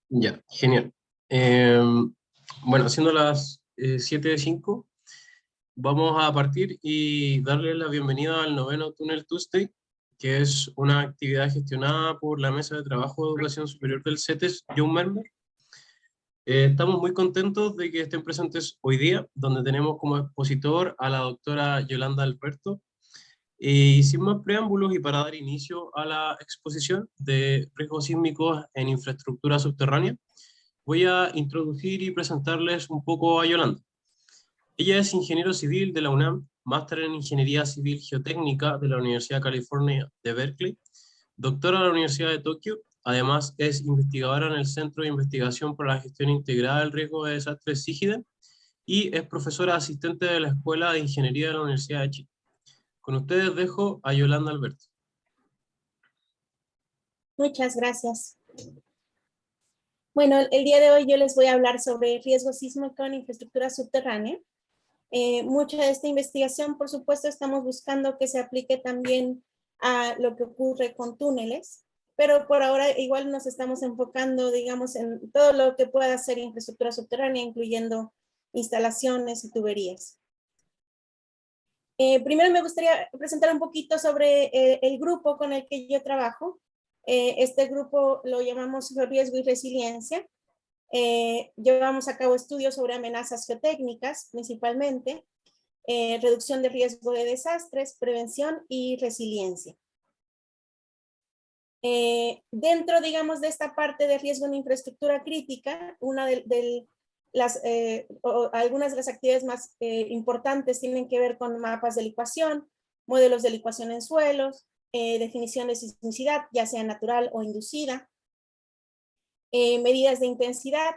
Ya, genial. Bueno, siendo las 7:05, vamos a partir y darle la bienvenida al noveno Tunnel Tuesday, que es una actividad gestionada por la Mesa de Trabajo de Educación Superior del CETES, John Mermer. Estamos muy contentos de que estén presentes hoy día, donde tenemos como expositor a la doctora Yolanda Alberto. Y sin más preámbulos y para dar inicio a la exposición de riesgos sísmicos en infraestructura subterránea, voy a introducir y presentarles un poco a Yolanda. Ella es ingeniero civil de la UNAM, máster en Ingeniería Civil Geotécnica de la Universidad de California de Berkeley, doctora de la Universidad de Tokio. Además, es investigadora en el Centro de Investigación para la Gestión Integrada del Riesgo de Desastres SIGIDE y es profesora asistente de la Escuela de Ingeniería de la Universidad de Chile. Con ustedes dejo a Yolanda Alberto. Muchas gracias. Bueno, el día de hoy yo les voy a hablar sobre riesgo sísmico en infraestructura subterránea. Mucha de esta investigación, por supuesto, estamos buscando que se aplique también a lo que ocurre con túneles, pero por ahora igual nos estamos enfocando, digamos, en todo lo que pueda ser infraestructura subterránea, incluyendo instalaciones y tuberías. Primero me gustaría presentar un poquito sobre el grupo con el que yo trabajo. Este grupo lo llamamos Riesgo y Resiliencia. Llevamos a cabo estudios sobre amenazas geotécnicas, principalmente, reducción de riesgo de desastres, prevención y resiliencia. Dentro, digamos, de esta parte de riesgo en infraestructura crítica, algunas de las actividades más importantes tienen que ver con mapas de licuación, modelos de licuación en suelos, definición de sismicidad, ya sea natural o inducida, medidas de intensidad,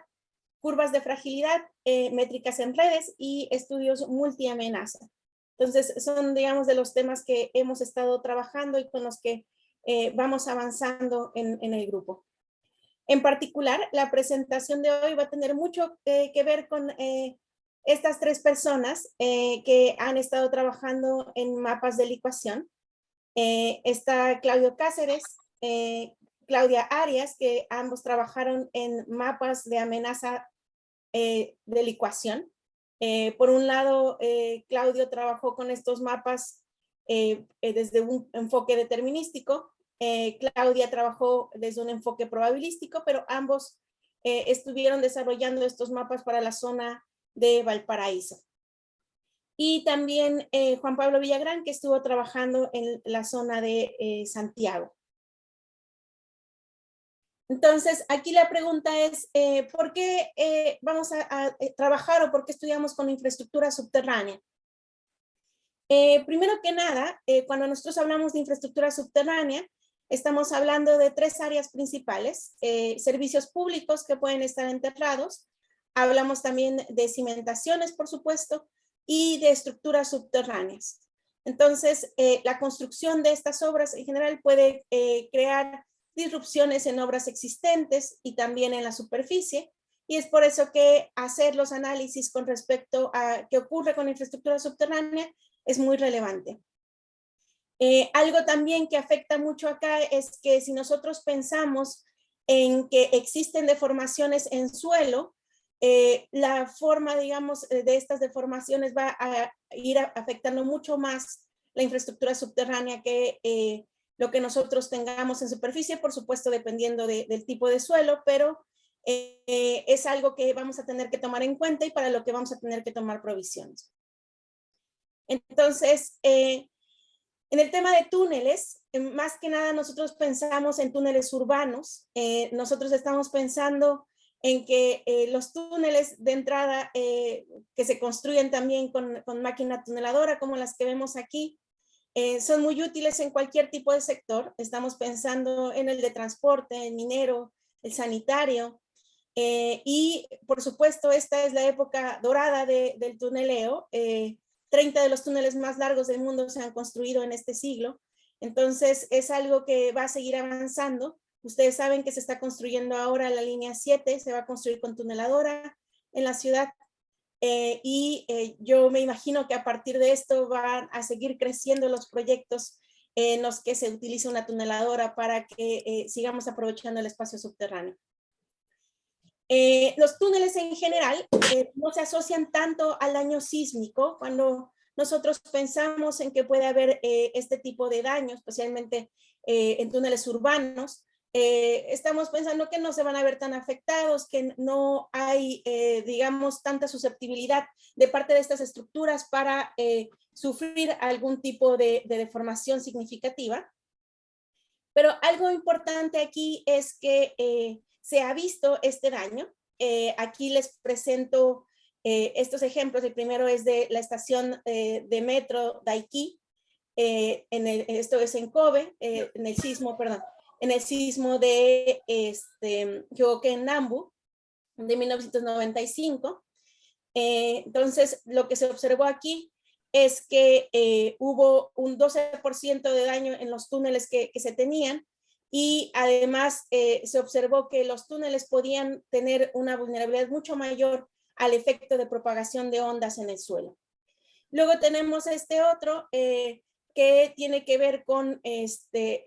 curvas de fragilidad, métricas en redes y estudios multiamenaza. Entonces, son, digamos, de los temas que hemos estado trabajando y con los que vamos avanzando en el grupo. En particular, la presentación de hoy va a tener mucho que ver con estas tres personas que han estado trabajando en mapas de licuación. Está Claudio Cáceres, Claudia Arias, que ambos trabajaron en mapas de amenaza de licuación. Por un lado, Claudio trabajó con estos mapas desde un enfoque determinístico. Claudia trabajó desde un enfoque probabilístico, pero ambos estuvieron desarrollando estos mapas para la zona de Valparaíso. Y también Juan Pablo Villagrán, que estuvo trabajando en la zona de Santiago. Entonces, aquí la pregunta es, ¿por qué vamos a trabajar o por qué estudiamos con infraestructura subterránea? Primero que nada, cuando nosotros hablamos de infraestructura subterránea, estamos hablando de tres áreas principales: servicios públicos que pueden estar enterrados, hablamos también de cimentaciones, por supuesto, y de estructuras subterráneas. Entonces, la construcción de estas obras en general puede crear disrupciones en obras existentes y también en la superficie, y es por eso que hacer los análisis con respecto a qué ocurre con la infraestructura subterránea es muy relevante. Algo también que afecta mucho acá es que si nosotros pensamos en que existen deformaciones en suelo, la forma, digamos, de estas deformaciones va a ir afectando mucho más la infraestructura subterránea que lo que nosotros tengamos en superficie, por supuesto, dependiendo del tipo de suelo, pero es algo que vamos a tener que tomar en cuenta y para lo que vamos a tener que tomar provisiones. Entonces, en el tema de túneles, más que nada nosotros pensamos en túneles urbanos. Nosotros estamos pensando en que los túneles de entrada que se construyen también con máquina tuneladora, como las que vemos aquí, son muy útiles en cualquier tipo de sector. Estamos pensando en el de transporte, el minero, el sanitario. Y por supuesto, esta es la época dorada del tuneleo. 30 de los túneles más largos del mundo se han construido en este siglo. Entonces, es algo que va a seguir avanzando. Ustedes saben que se está construyendo ahora la línea 7, se va a construir con tuneladora en la ciudad. Yo me imagino que a partir de esto van a seguir creciendo los proyectos en los que se utiliza una tuneladora para que sigamos aprovechando el espacio subterráneo. Los túneles en general no se asocian tanto al daño sísmico. Cuando nosotros pensamos en que puede haber este tipo de daño, especialmente en túneles urbanos, estamos pensando que no se van a ver tan afectados, que no hay, digamos, tanta susceptibilidad de parte de estas estructuras para sufrir algún tipo de deformación significativa. Pero algo importante aquí es que se ha visto este daño. Aquí les presento estos ejemplos. El primero es de la estación de metro Daiki. Esto es en Kobe, en el sismo, perdón, en el sismo de Hyogen Nambu de 1995. Entonces, lo que se observó aquí es que hubo un 12% de daño en los túneles que se tenían, y además se observó que los túneles podían tener una vulnerabilidad mucho mayor al efecto de propagación de ondas en el suelo. Luego tenemos este otro que tiene que ver con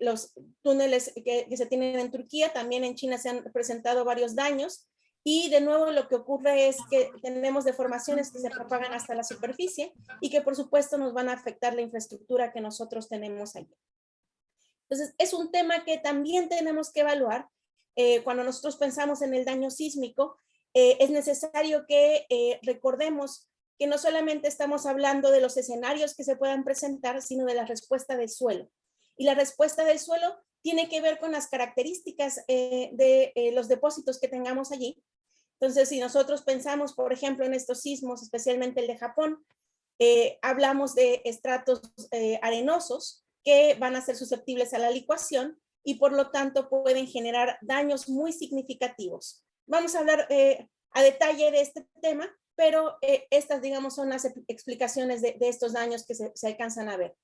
los túneles que se tienen en Turquía. También en China se han presentado varios daños. Y de nuevo lo que ocurre es que tenemos deformaciones que se propagan hasta la superficie y que por supuesto nos van a afectar la infraestructura que nosotros tenemos allí. Entonces es un tema que también tenemos que evaluar. Cuando nosotros pensamos en el daño sísmico, es necesario que recordemos que no solamente estamos hablando de los escenarios que se puedan presentar, sino de la respuesta del suelo. Y la respuesta del suelo tiene que ver con las características de los depósitos que tengamos allí. Entonces, si nosotros pensamos, por ejemplo, en estos sismos, especialmente el de Japón, hablamos de estratos arenosos que van a ser susceptibles a la licuación y por lo tanto pueden generar daños muy significativos. Vamos a hablar a detalle de este tema, pero estas, digamos, son las explicaciones de estos daños que se alcanzan a ver.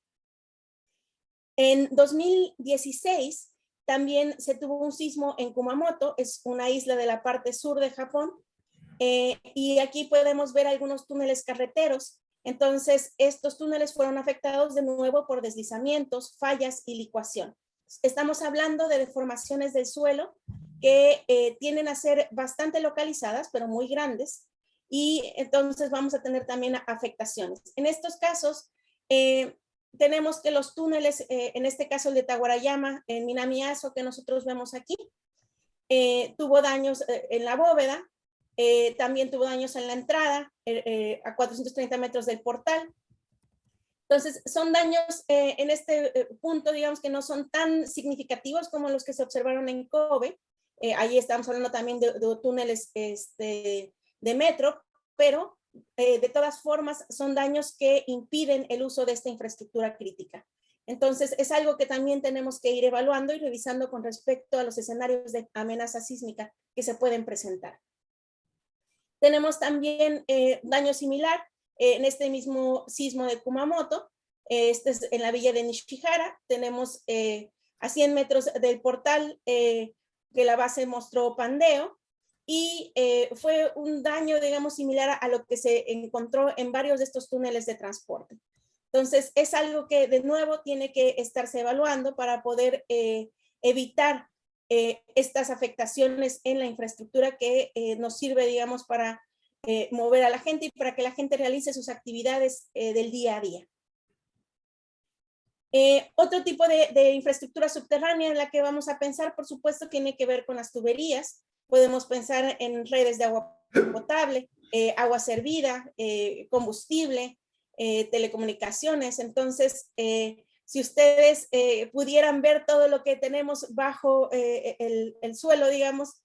En 2016 también se tuvo un sismo en Kumamoto, es una isla de la parte sur de Japón, y aquí podemos ver algunos túneles carreteros. Entonces, estos túneles fueron afectados de nuevo por deslizamientos, fallas y licuación. Estamos hablando de deformaciones del suelo que tienden a ser bastante localizadas, pero muy grandes, y entonces vamos a tener también afectaciones. En estos casos, tenemos que los túneles, en este caso el de Tawarayama, en Minami Aso, que nosotros vemos aquí, tuvo daños en la bóveda, también tuvo daños en la entrada, a 430 metros del portal. Entonces, son daños en este punto, digamos, que no son tan significativos como los que se observaron en Kobe. Ahí estamos hablando también de túneles de metro, pero de todas formas son daños que impiden el uso de esta infraestructura crítica. Entonces, es algo que también tenemos que ir evaluando y revisando con respecto a los escenarios de amenaza sísmica que se pueden presentar. Tenemos también daño similar en este mismo sismo de Kumamoto. Este es en la villa de Nishihara. Tenemos a 100 metros del portal que la base mostró pandeo, y fue un daño, digamos, similar a lo que se encontró en varios de estos túneles de transporte. Entonces, es algo que de nuevo tiene que estarse evaluando para poder evitar estas afectaciones en la infraestructura que nos sirve, digamos, para mover a la gente y para que la gente realice sus actividades del día a día. Otro tipo de infraestructura subterránea en la que vamos a pensar, por supuesto, tiene que ver con las tuberías. Podemos pensar en redes de agua potable, agua servida, combustible, telecomunicaciones. Entonces, si ustedes pudieran ver todo lo que tenemos bajo el suelo, digamos,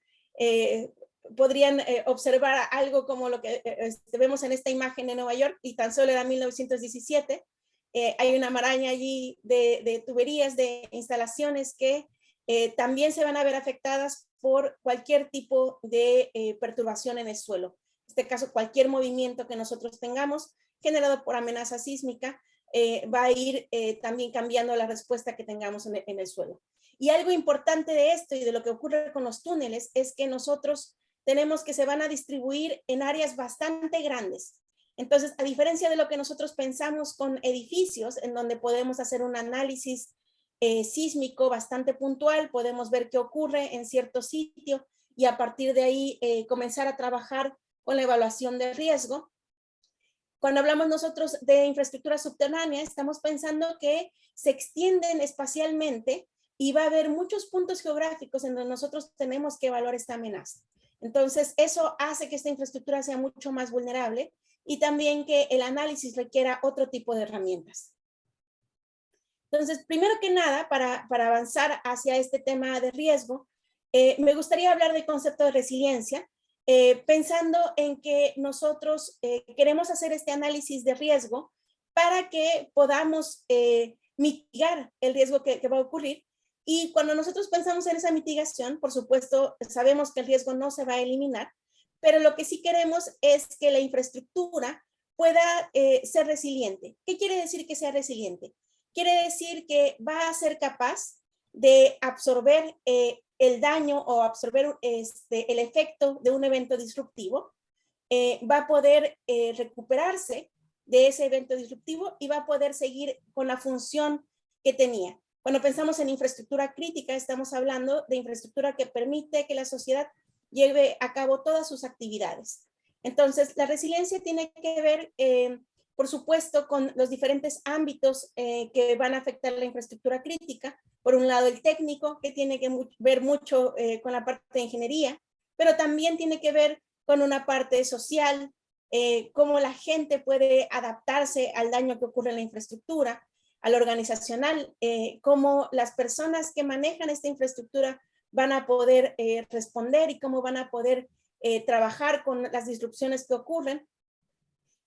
podrían observar algo como lo que vemos en esta imagen de Nueva York, y tan solo era 1917. Hay una maraña allí de tuberías, de instalaciones que también se van a ver afectadas por cualquier tipo de perturbación en el suelo. En este caso, cualquier movimiento que nosotros tengamos generado por amenaza sísmica va a ir también cambiando la respuesta que tengamos en el suelo. Y algo importante de esto y de lo que ocurre con los túneles es que nosotros tenemos que se van a distribuir en áreas bastante grandes. Entonces, a diferencia de lo que nosotros pensamos con edificios, en donde podemos hacer un análisis sísmico bastante puntual, podemos ver qué ocurre en cierto sitio y a partir de ahí comenzar a trabajar con la evaluación de riesgo. Cuando hablamos nosotros de infraestructura subterránea, estamos pensando que se extienden espacialmente y va a haber muchos puntos geográficos en donde nosotros tenemos que evaluar esta amenaza. Entonces, eso hace que esta infraestructura sea mucho más vulnerable y también que el análisis requiera otro tipo de herramientas. Entonces, primero que nada, para avanzar hacia este tema de riesgo, me gustaría hablar del concepto de resiliencia, pensando en que nosotros queremos hacer este análisis de riesgo para que podamos mitigar el riesgo que va a ocurrir. Y cuando nosotros pensamos en esa mitigación, por supuesto, sabemos que el riesgo no se va a eliminar, pero lo que sí queremos es que la infraestructura pueda ser resiliente. ¿Qué quiere decir que sea resiliente? Quiere decir que va a ser capaz de absorber el daño o absorber el efecto de un evento disruptivo, va a poder recuperarse de ese evento disruptivo y va a poder seguir con la función que tenía. Cuando pensamos en infraestructura crítica, estamos hablando de infraestructura que permite que la sociedad lleve a cabo todas sus actividades. Entonces, la resiliencia tiene que ver, por supuesto, con los diferentes ámbitos que van a afectar la infraestructura crítica. Por un lado, el técnico, que tiene que ver mucho con la parte de ingeniería, pero también tiene que ver con una parte social, cómo la gente puede adaptarse al daño que ocurre en la infraestructura, al organizacional, cómo las personas que manejan esta infraestructura van a poder responder y cómo van a poder trabajar con las disrupciones que ocurren.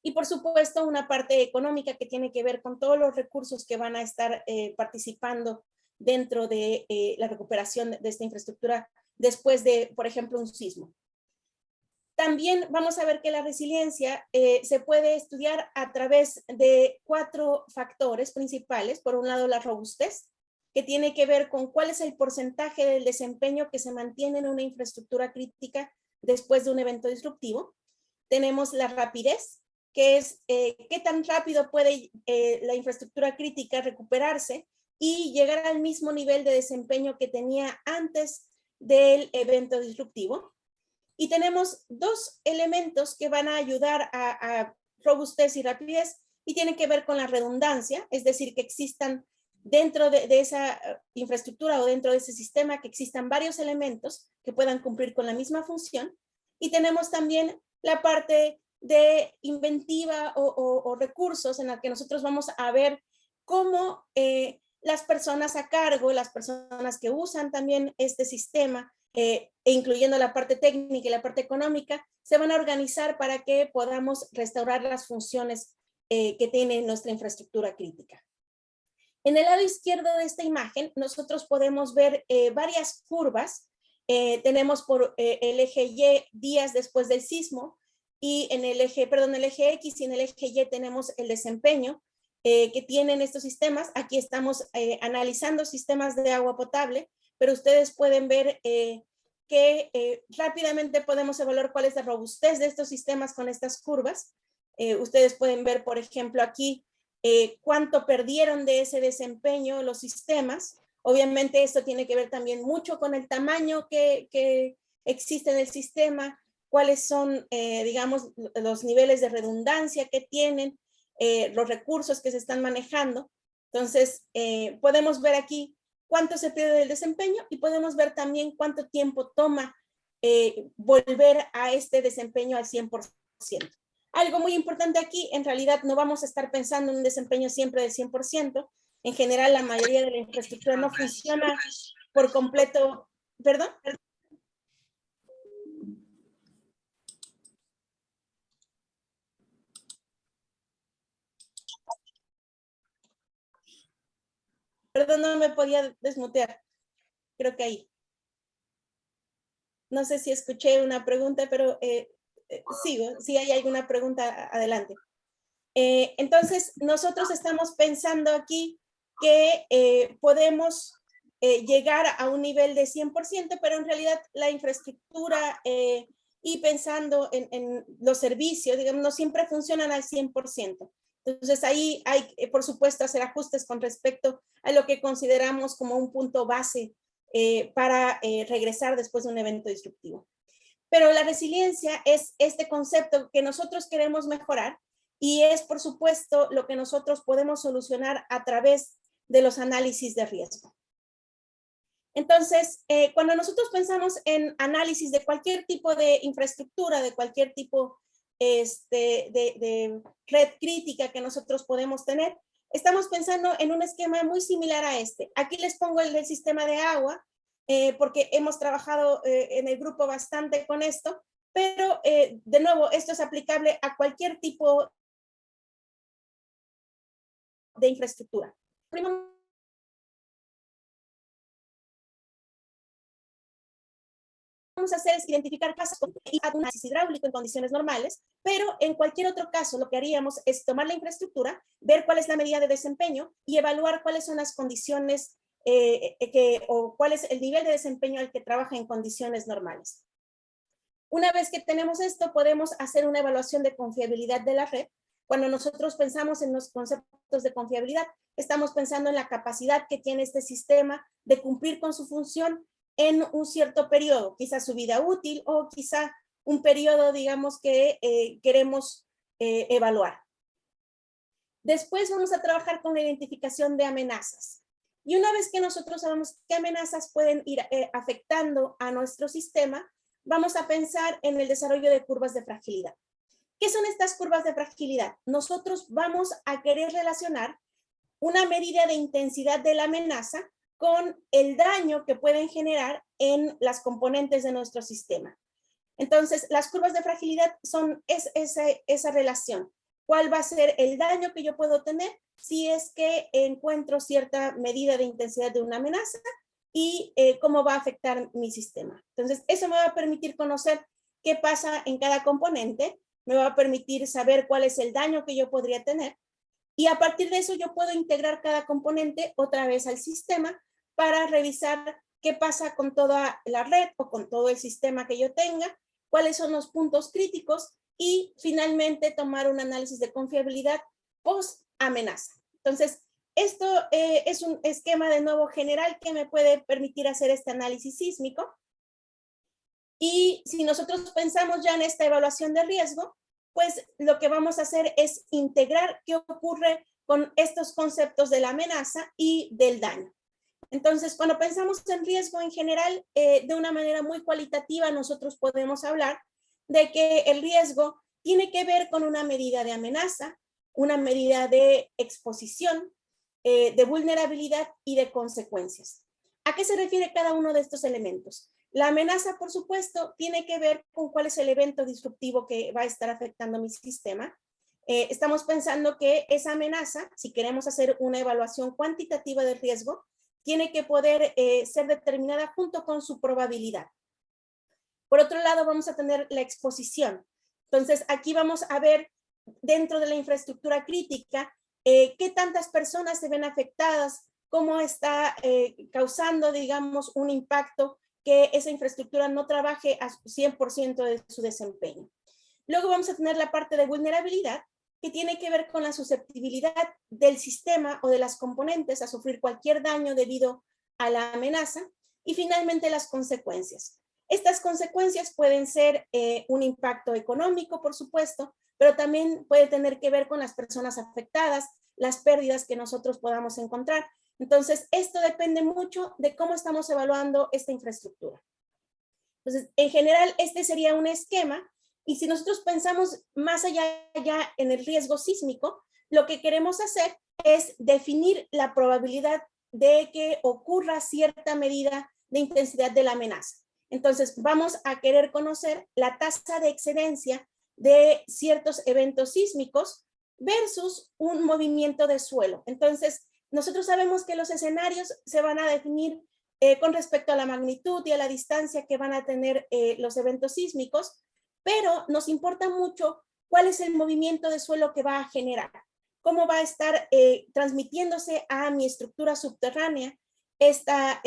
Y por supuesto una parte económica que tiene que ver con todos los recursos que van a estar participando dentro de la recuperación de esta infraestructura después de, por ejemplo, un sismo. También vamos a ver que la resiliencia se puede estudiar a través de 4 factores principales. Por un lado, la robustez, que tiene que ver con cuál es el porcentaje del desempeño que se mantiene en una infraestructura crítica después de un evento disruptivo. Tenemos la rapidez, que es qué tan rápido puede la infraestructura crítica recuperarse y llegar al mismo nivel de desempeño que tenía antes del evento disruptivo. Y tenemos 2 elementos que van a ayudar a robustez y rapidez y tienen que ver con la redundancia, es decir, que existan dentro de esa infraestructura o dentro de ese sistema, que existan varios elementos que puedan cumplir con la misma función. Y tenemos también la parte de inventiva o recursos en la que nosotros vamos a ver cómo las personas a cargo, las personas que usan también este sistema, e incluyendo la parte técnica y la parte económica, se van a organizar para que podamos restaurar las funciones que tiene nuestra infraestructura crítica. En el lado izquierdo de esta imagen, nosotros podemos ver varias curvas. Tenemos por el eje Y días después del sismo, y en el eje X y en el eje Y tenemos el desempeño que tienen estos sistemas. Aquí estamos analizando sistemas de agua potable, pero ustedes pueden ver que rápidamente podemos evaluar cuál es la robustez de estos sistemas con estas curvas. Ustedes pueden ver, por ejemplo, aquí cuánto perdieron de ese desempeño los sistemas. Obviamente esto tiene que ver también mucho con el tamaño que existe en el sistema, cuáles son, digamos, los niveles de redundancia que tienen, los recursos que se están manejando. Entonces, podemos ver aquí cuánto se pierde del desempeño y podemos ver también cuánto tiempo toma volver a este desempeño al 100%. Algo muy importante aquí, en realidad no vamos a estar pensando en un desempeño siempre del 100%. En general, la mayoría de la infraestructura no funciona por completo. ¿Perdón? Perdón, no me podía desmutear. Creo que ahí. No sé si escuché una pregunta, pero sigo. Si hay alguna pregunta, adelante. Entonces, nosotros estamos pensando aquí que podemos llegar a un nivel de 100%, pero en realidad la infraestructura y pensando en los servicios, digamos, no siempre funcionan al 100%. Entonces, ahí hay, por supuesto, hacer ajustes con respecto a lo que consideramos como un punto base para regresar después de un evento disruptivo. Pero la resiliencia es este concepto que nosotros queremos mejorar y es, por supuesto, lo que nosotros podemos solucionar a través de los análisis de riesgo. Entonces, cuando nosotros pensamos en análisis de cualquier tipo de infraestructura, de cualquier tipo de red crítica que nosotros podemos tener, estamos pensando en un esquema muy similar a este. Aquí les pongo el del sistema de agua, porque hemos trabajado en el grupo bastante con esto, pero de nuevo, esto es aplicable a cualquier tipo de infraestructura. Primero, vamos a hacer es identificar casos y análisis hidráulico en condiciones normales, pero en cualquier otro caso lo que haríamos es tomar la infraestructura, ver cuál es la medida de desempeño y evaluar cuáles son las condiciones o cuál es el nivel de desempeño al que trabaja en condiciones normales. Una vez que tenemos esto, podemos hacer una evaluación de confiabilidad de la red. Cuando nosotros pensamos en los conceptos de confiabilidad, estamos pensando en la capacidad que tiene este sistema de cumplir con su función en un cierto periodo, quizá su vida útil o quizá un periodo, digamos, que queremos evaluar. Después vamos a trabajar con la identificación de amenazas. Y una vez que nosotros sabemos qué amenazas pueden ir afectando a nuestro sistema, vamos a pensar en el desarrollo de curvas de fragilidad. ¿Qué son estas curvas de fragilidad? Nosotros vamos a querer relacionar una medida de intensidad de la amenaza con el daño que pueden generar en las componentes de nuestro sistema. Entonces, las curvas de fragilidad son esa relación. ¿Cuál va a ser el daño que yo puedo tener si es que encuentro cierta medida de intensidad de una amenaza y cómo va a afectar mi sistema? Entonces, eso me va a permitir conocer qué pasa en cada componente, me va a permitir saber cuál es el daño que yo podría tener y a partir de eso yo puedo integrar cada componente otra vez al sistema para revisar qué pasa con toda la red o con todo el sistema que yo tenga, cuáles son los puntos críticos y finalmente tomar un análisis de confiabilidad post amenaza. Entonces, esto es un esquema de nuevo general que me puede permitir hacer este análisis sísmico. Y si nosotros pensamos ya en esta evaluación de riesgo, pues lo que vamos a hacer es integrar qué ocurre con estos conceptos de la amenaza y del daño. Entonces, cuando pensamos en riesgo en general, de una manera muy cualitativa, nosotros podemos hablar de que el riesgo tiene que ver con una medida de amenaza, una medida de exposición, de vulnerabilidad y de consecuencias. ¿A qué se refiere cada uno de estos elementos? La amenaza, por supuesto, tiene que ver con cuál es el evento disruptivo que va a estar afectando mi sistema. Estamos pensando que esa amenaza, si queremos hacer una evaluación cuantitativa del riesgo, tiene que poder ser determinada junto con su probabilidad. Por otro lado, vamos a tener la exposición. Entonces, aquí vamos a ver dentro de la infraestructura crítica qué tantas personas se ven afectadas, cómo está causando, digamos, un impacto que esa infraestructura no trabaje a 100% de su desempeño. Luego vamos a tener la parte de vulnerabilidad, que tiene que ver con la susceptibilidad del sistema o de las componentes a sufrir cualquier daño debido a la amenaza. Y finalmente las consecuencias. Estas consecuencias pueden ser un impacto económico, por supuesto, pero también puede tener que ver con las personas afectadas, las pérdidas que nosotros podamos encontrar. Entonces, esto depende mucho de cómo estamos evaluando esta infraestructura. Entonces, en general, este sería un esquema. Y si nosotros pensamos más allá ya en el riesgo sísmico, lo que queremos hacer es definir la probabilidad de que ocurra cierta medida de intensidad de la amenaza. Entonces, vamos a querer conocer la tasa de excedencia de ciertos eventos sísmicos versus un movimiento de suelo. Entonces, nosotros sabemos que los escenarios se van a definir con respecto a la magnitud y a la distancia que van a tener los eventos sísmicos, pero nos importa mucho cuál es el movimiento de suelo que va a generar, cómo va a estar transmitiéndose a mi estructura subterránea este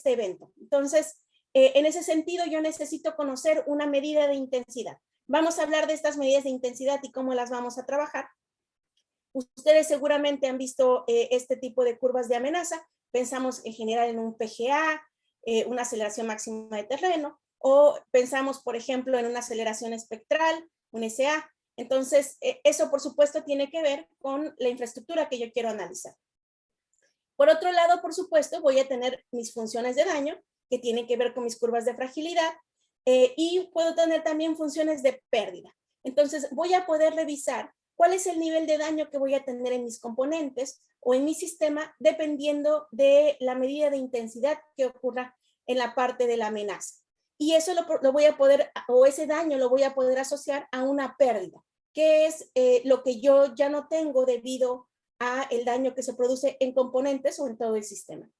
evento. Entonces, en ese sentido, yo necesito conocer una medida de intensidad. Vamos a hablar de estas medidas de intensidad y cómo las vamos a trabajar. Ustedes seguramente han visto este tipo de curvas de amenaza. Pensamos en general en un PGA, una aceleración máxima de terreno, o pensamos, por ejemplo, en una aceleración espectral, un SA. Entonces, eso por supuesto tiene que ver con la infraestructura que yo quiero analizar. Por otro lado, por supuesto, voy a tener mis funciones de daño, que tienen que ver con mis curvas de fragilidad, y puedo tener también funciones de pérdida. Entonces, voy a poder revisar cuál es el nivel de daño que voy a tener en mis componentes o en mi sistema, dependiendo de la medida de intensidad que ocurra en la parte de la amenaza. Y eso lo voy a poder, o ese daño lo voy a poder asociar a una pérdida, que es lo que yo ya no tengo debido a el daño que se produce en componentes o en todo el sistema.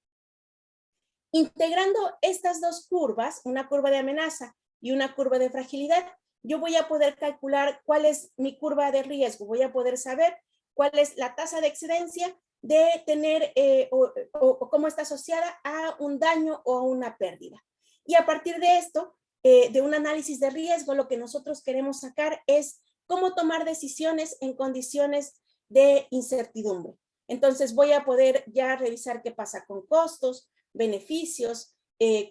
Integrando estas dos curvas, una curva de amenaza y una curva de fragilidad, yo voy a poder calcular cuál es mi curva de riesgo, voy a poder saber cuál es la tasa de excedencia de tener o cómo está asociada a un daño o a una pérdida. Y a partir de esto, de un análisis de riesgo, lo que nosotros queremos sacar es cómo tomar decisiones en condiciones de incertidumbre. Entonces voy a poder ya revisar qué pasa con costos, beneficios,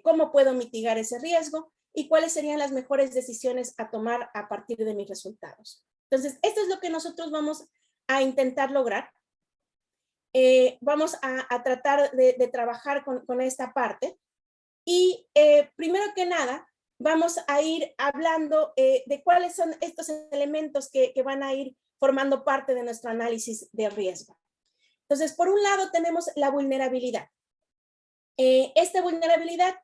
cómo puedo mitigar ese riesgo y cuáles serían las mejores decisiones a tomar a partir de mis resultados. Entonces, esto es lo que nosotros vamos a intentar lograr. Vamos a tratar de trabajar con esta parte. Y primero que nada, vamos a ir hablando de cuáles son estos elementos que van a ir formando parte de nuestro análisis de riesgo. Entonces, por un lado tenemos la vulnerabilidad. Esta vulnerabilidad,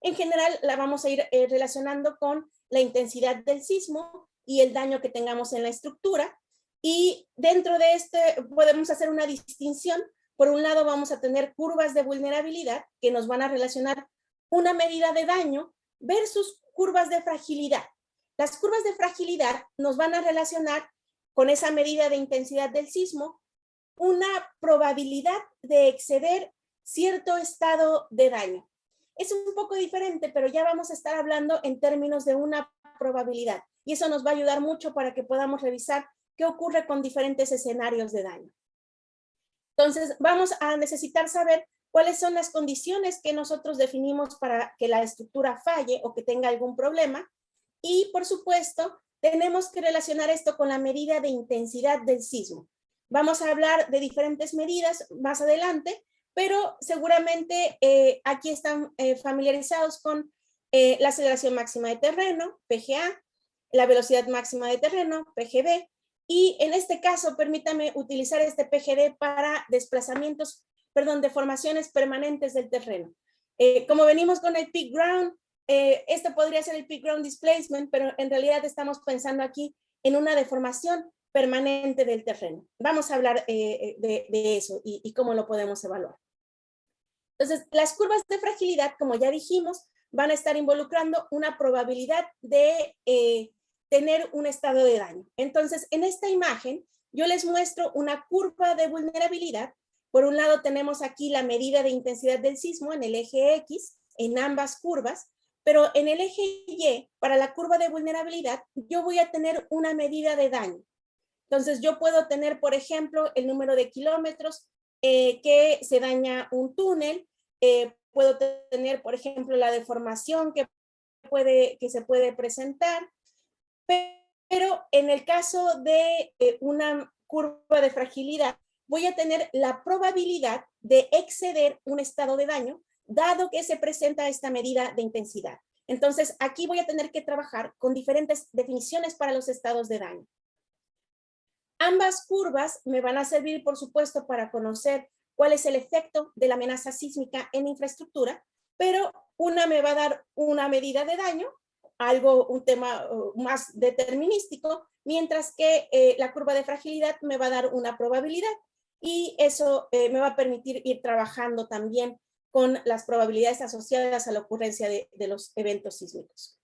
en general, la vamos a ir relacionando con la intensidad del sismo y el daño que tengamos en la estructura. Y dentro de este podemos hacer una distinción. Por un lado, vamos a tener curvas de vulnerabilidad que nos van a relacionar una medida de daño versus curvas de fragilidad. Las curvas de fragilidad nos van a relacionar con esa medida de intensidad del sismo una probabilidad de exceder cierto estado de daño. Es un poco diferente, pero ya vamos a estar hablando en términos de una probabilidad. Y eso nos va a ayudar mucho para que podamos revisar qué ocurre con diferentes escenarios de daño. Entonces, vamos a necesitar saber cuáles son las condiciones que nosotros definimos para que la estructura falle o que tenga algún problema. Y, por supuesto, tenemos que relacionar esto con la medida de intensidad del sismo. Vamos a hablar de diferentes medidas más adelante, pero seguramente aquí están familiarizados con la aceleración máxima de terreno, PGA, la velocidad máxima de terreno, PGB, y en este caso, permítame utilizar este PGD para deformaciones permanentes del terreno. Como venimos con el peak ground, esto podría ser el peak ground displacement, pero en realidad estamos pensando aquí en una deformación permanente del terreno. Vamos a hablar de eso y cómo lo podemos evaluar. Entonces, las curvas de fragilidad, como ya dijimos, van a estar involucrando una probabilidad de tener un estado de daño. Entonces, en esta imagen, yo les muestro una curva de vulnerabilidad. Por un lado, tenemos aquí la medida de intensidad del sismo en el eje X, en ambas curvas, pero en el eje Y, para la curva de vulnerabilidad, yo voy a tener una medida de daño. Entonces, yo puedo tener, por ejemplo, el número de kilómetros que se daña un túnel, puedo tener, por ejemplo, la deformación que se puede presentar, pero en el caso de una curva de fragilidad, voy a tener la probabilidad de exceder un estado de daño, dado que se presenta esta medida de intensidad. Entonces, aquí voy a tener que trabajar con diferentes definiciones para los estados de daño. Ambas curvas me van a servir, por supuesto, para conocer cuál es el efecto de la amenaza sísmica en infraestructura, pero una me va a dar una medida de daño, un tema más determinístico, mientras que la curva de fragilidad me va a dar una probabilidad y eso me va a permitir ir trabajando también con las probabilidades asociadas a la ocurrencia de los eventos sísmicos.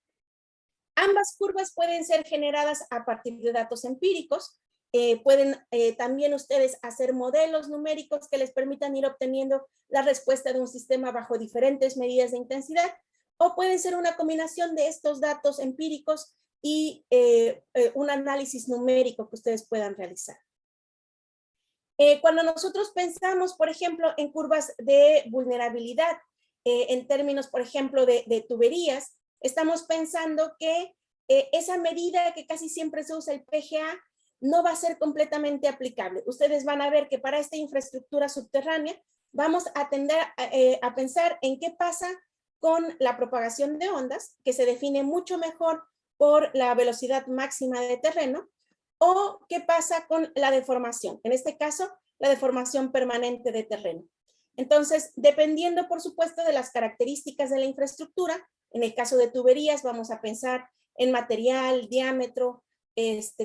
Ambas curvas pueden ser generadas a partir de datos empíricos. Pueden también ustedes hacer modelos numéricos que les permitan ir obteniendo la respuesta de un sistema bajo diferentes medidas de intensidad, o pueden ser una combinación de estos datos empíricos y un análisis numérico que ustedes puedan realizar. Cuando nosotros pensamos, por ejemplo, en curvas de vulnerabilidad, en términos, por ejemplo, de tuberías, estamos pensando que esa medida que casi siempre se usa el PGA no va a ser completamente aplicable. Ustedes van a ver que para esta infraestructura subterránea vamos a tender a pensar en qué pasa con la propagación de ondas, que se define mucho mejor por la velocidad máxima de terreno, o qué pasa con la deformación, en este caso, la deformación permanente de terreno. Entonces, dependiendo, por supuesto, de las características de la infraestructura, en el caso de tuberías, vamos a pensar en material, diámetro,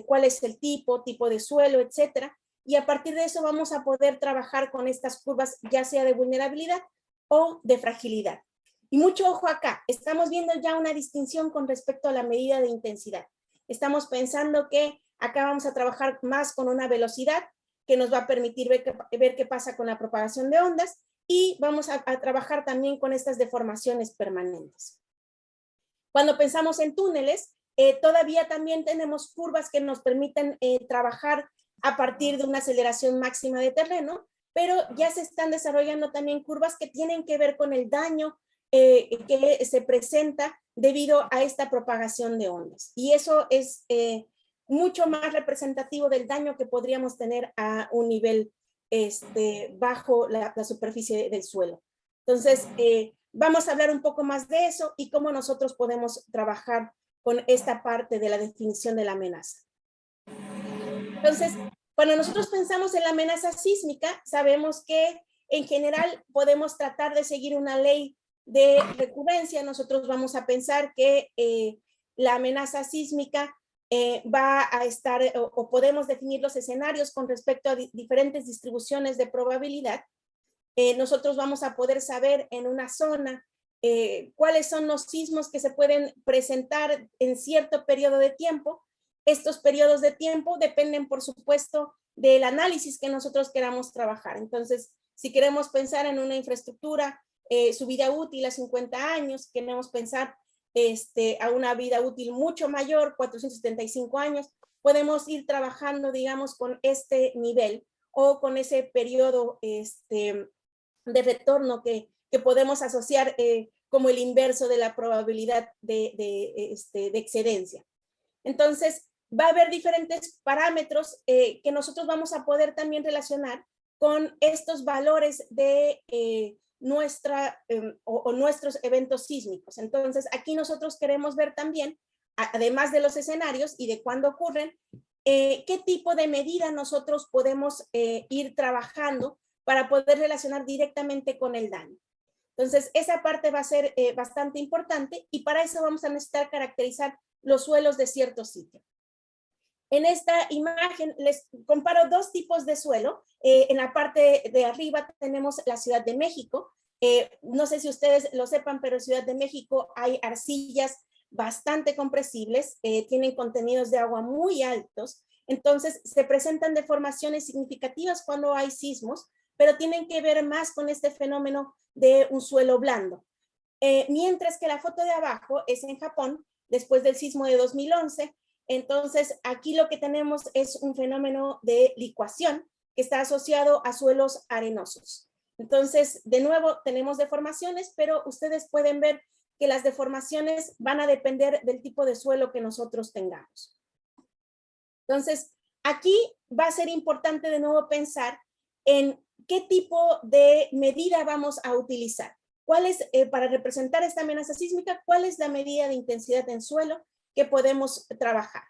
cuál es el tipo de suelo, etcétera, y a partir de eso vamos a poder trabajar con estas curvas, ya sea de vulnerabilidad o de fragilidad. Y mucho ojo acá, estamos viendo ya una distinción con respecto a la medida de intensidad. Estamos pensando que acá vamos a trabajar más con una velocidad que nos va a permitir ver qué pasa con la propagación de ondas, y vamos a trabajar también con estas deformaciones permanentes. Cuando pensamos en túneles, todavía también tenemos curvas que nos permiten trabajar a partir de una aceleración máxima de terreno, pero ya se están desarrollando también curvas que tienen que ver con el daño que se presenta debido a esta propagación de ondas. Y eso es mucho más representativo del daño que podríamos tener a un nivel bajo la superficie del suelo. Entonces, vamos a hablar un poco más de eso y cómo nosotros podemos trabajar con esta parte de la definición de la amenaza. Entonces, cuando nosotros pensamos en la amenaza sísmica, sabemos que en general podemos tratar de seguir una ley de recurrencia. Nosotros vamos a pensar que la amenaza sísmica va a estar, o podemos definir los escenarios con respecto a diferentes distribuciones de probabilidad. Nosotros vamos a poder saber en una zona cuáles son los sismos que se pueden presentar en cierto periodo de tiempo. Estos periodos de tiempo dependen, por supuesto, del análisis que nosotros queramos trabajar. Entonces, si queremos pensar en una infraestructura, su vida útil a 50 años, queremos pensar a una vida útil mucho mayor, 475 años, podemos ir trabajando, digamos, con este nivel o con ese periodo de retorno que podemos asociar como el inverso de la probabilidad de excedencia. Entonces, va a haber diferentes parámetros que nosotros vamos a poder también relacionar con estos valores de nuestros eventos sísmicos. Entonces, aquí nosotros queremos ver también, además de los escenarios y de cuándo ocurren, qué tipo de medida nosotros podemos ir trabajando para poder relacionar directamente con el daño. Entonces, esa parte va a ser bastante importante, y para eso vamos a necesitar caracterizar los suelos de cierto sitio. En esta imagen les comparo dos tipos de suelo. En la parte de arriba tenemos la Ciudad de México. No sé si ustedes lo sepan, pero en Ciudad de México hay arcillas bastante compresibles, tienen contenidos de agua muy altos, entonces se presentan deformaciones significativas cuando hay sismos, pero tienen que ver más con este fenómeno de un suelo blando. Mientras que la foto de abajo es en Japón, después del sismo de 2011, entonces aquí lo que tenemos es un fenómeno de licuación que está asociado a suelos arenosos. Entonces, de nuevo, tenemos deformaciones, pero ustedes pueden ver que las deformaciones van a depender del tipo de suelo que nosotros tengamos. Entonces, aquí va a ser importante de nuevo pensar en qué tipo de medida vamos a utilizar. ¿Cuál es, para representar esta amenaza sísmica, cuál es la medida de intensidad en suelo que podemos trabajar?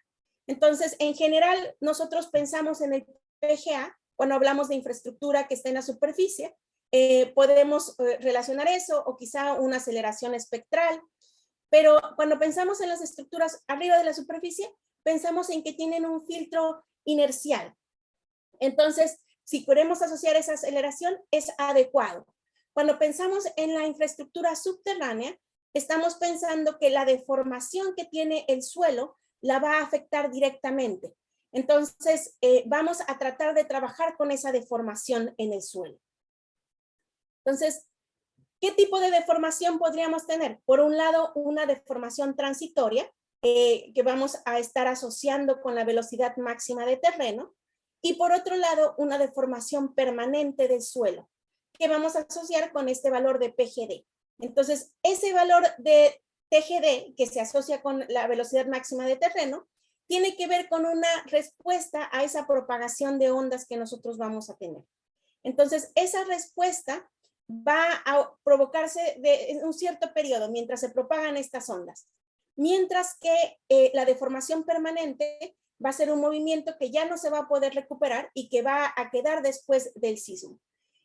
Entonces, en general, nosotros pensamos en el PGA cuando hablamos de infraestructura que está en la superficie. Podemos relacionar eso, o quizá una aceleración espectral, pero cuando pensamos en las estructuras arriba de la superficie, pensamos en que tienen un filtro inercial. Entonces, si queremos asociar esa aceleración, es adecuado. Cuando pensamos en la infraestructura subterránea, estamos pensando que la deformación que tiene el suelo la va a afectar directamente. Entonces, vamos a tratar de trabajar con esa deformación en el suelo. Entonces, ¿qué tipo de deformación podríamos tener? Por un lado, una deformación transitoria, que vamos a estar asociando con la velocidad máxima de terreno, y por otro lado, una deformación permanente del suelo, que vamos a asociar con este valor de PGD. Entonces, ese valor de TGD, que se asocia con la velocidad máxima de terreno, tiene que ver con una respuesta a esa propagación de ondas que nosotros vamos a tener. Entonces, esa respuesta va a provocarse en un cierto periodo mientras se propagan estas ondas. Mientras que la deformación permanente va a ser un movimiento que ya no se va a poder recuperar y que va a quedar después del sismo.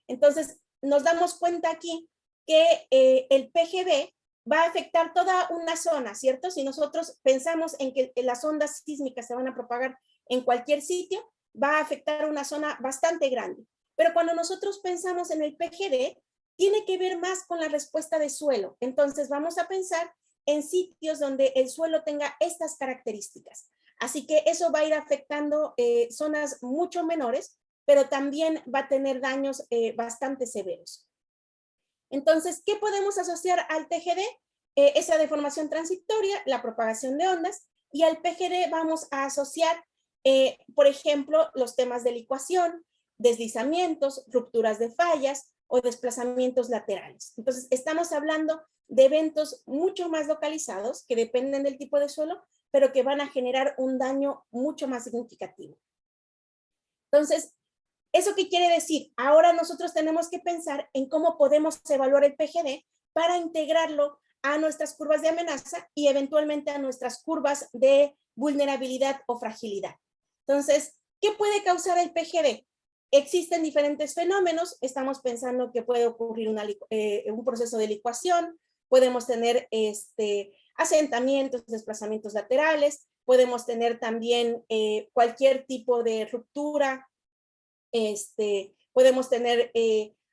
Entonces, nos damos cuenta aquí que el PGB va a afectar toda una zona, ¿cierto? Si nosotros pensamos en que las ondas sísmicas se van a propagar en cualquier sitio, va a afectar una zona bastante grande. Pero cuando nosotros pensamos en el PGD, tiene que ver más con la respuesta de suelo. Entonces vamos a pensar en sitios donde el suelo tenga estas características. Así que eso va a ir afectando zonas mucho menores, pero también va a tener daños bastante severos. Entonces, ¿qué podemos asociar al TGD? Esa deformación transitoria, la propagación de ondas, y al PGD vamos a asociar, por ejemplo, los temas de licuación, deslizamientos, rupturas de fallas o desplazamientos laterales. Entonces, estamos hablando de eventos mucho más localizados que dependen del tipo de suelo, pero que van a generar un daño mucho más significativo. Entonces, ¿eso qué quiere decir? Ahora nosotros tenemos que pensar en cómo podemos evaluar el PGD para integrarlo a nuestras curvas de amenaza y eventualmente a nuestras curvas de vulnerabilidad o fragilidad. Entonces, ¿qué puede causar el PGD? Existen diferentes fenómenos. Estamos pensando que puede ocurrir un proceso de licuación, podemos tener asentamientos, desplazamientos laterales, podemos tener también cualquier tipo de ruptura, podemos tener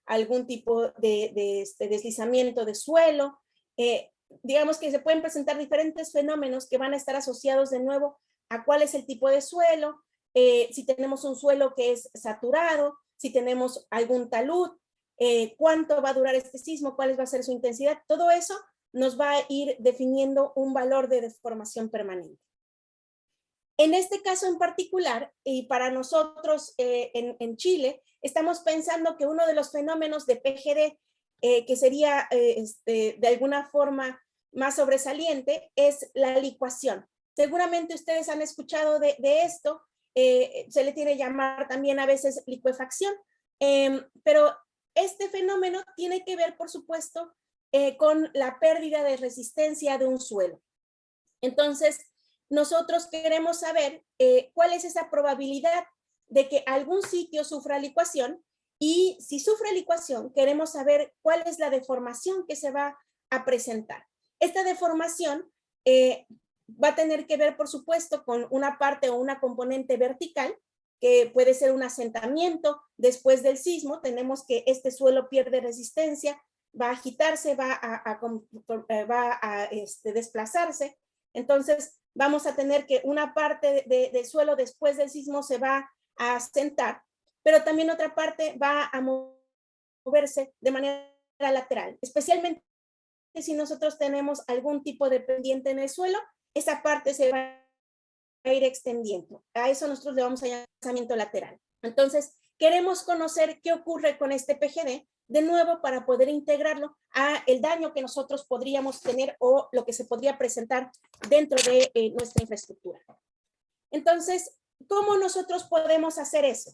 algún tipo de deslizamiento de suelo. Digamos que se pueden presentar diferentes fenómenos que van a estar asociados de nuevo a cuál es el tipo de suelo, si tenemos un suelo que es saturado, si tenemos algún talud, cuánto va a durar este sismo, cuál va a ser su intensidad. Todo eso nos va a ir definiendo un valor de deformación permanente. En este caso en particular, y para nosotros en Chile, estamos pensando que uno de los fenómenos de PGD que sería de alguna forma más sobresaliente es la licuación. Seguramente ustedes han escuchado de esto, se le tiene que llamar también a veces licuefacción, pero este fenómeno tiene que ver, por supuesto, con la pérdida de resistencia de un suelo. Entonces, nosotros queremos saber cuál es esa probabilidad de que algún sitio sufra licuación, y si sufre licuación, queremos saber cuál es la deformación que se va a presentar. Esta deformación va a tener que ver, por supuesto, con una parte o una componente vertical, que puede ser un asentamiento después del sismo. Tenemos que este suelo pierde resistencia, va a agitarse, va a desplazarse. Entonces, vamos a tener que una parte del suelo después del sismo se va a asentar, pero también otra parte va a moverse de manera lateral, especialmente si nosotros tenemos algún tipo de pendiente en el suelo, esa parte se va a ir extendiendo. A eso nosotros le vamos a llamar desplazamiento lateral. Entonces, queremos conocer qué ocurre con este PGD, de nuevo, para poder integrarlo a el daño que nosotros podríamos tener o lo que se podría presentar dentro de nuestra infraestructura. Entonces, ¿cómo nosotros podemos hacer eso?